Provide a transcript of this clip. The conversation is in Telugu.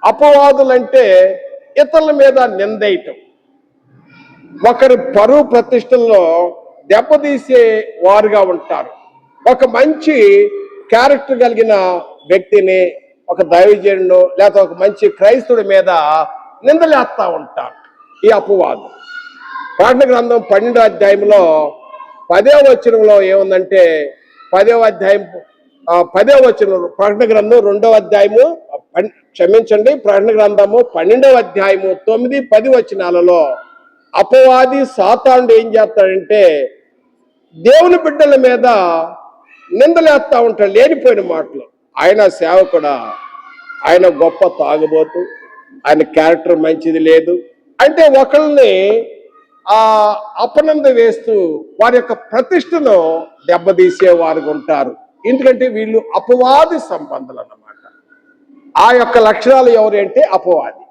అపవాదులు అంటే ఇతరుల మీద నిందేయటం, ఒకరి పరువు ప్రతిష్టల్లో దెబ్బతీసే వారుగా ఉంటారు. ఒక మంచి క్యారెక్టర్ కలిగిన వ్యక్తిని, ఒక దైవజనుడు లేకపోతే ఒక మంచి క్రైస్తవుడి మీద నిందలేస్తా ఉంటారు ఈ అపవాదు. ప్రకటన గ్రంథం 12వ అధ్యాయంలో 10వ వచనంలో ఏముందంటే, 10వ అధ్యాయం 10వ వచనం, ప్రకటన గ్రంథం 2వ అధ్యాయము ప్రకటన గ్రంథము 12వ అధ్యాయము 9, 10 వచనాలలో అపవాది సాతానుడు ఏం చేస్తాడంటే దేవుని బిడ్డల మీద నిందలేస్తా ఉంటాడు, లేనిపోయిన మాటలు. ఆయన సేవకుడా, ఆయన గొప్ప తాగుబోతు, ఆయన క్యారెక్టర్ మంచిది లేదు అంటే ఒకళ్ళని అపనంద వేస్తూ వారి యొక్క ప్రతిష్టను దెబ్బతీసే వారు ఉంటారు. ఎందుకంటే వీళ్ళు అపవాది సంబంధాలు అన్నమాట. ఆ యొక్క లక్షణాలు ఎవరు అంటే అపవాది.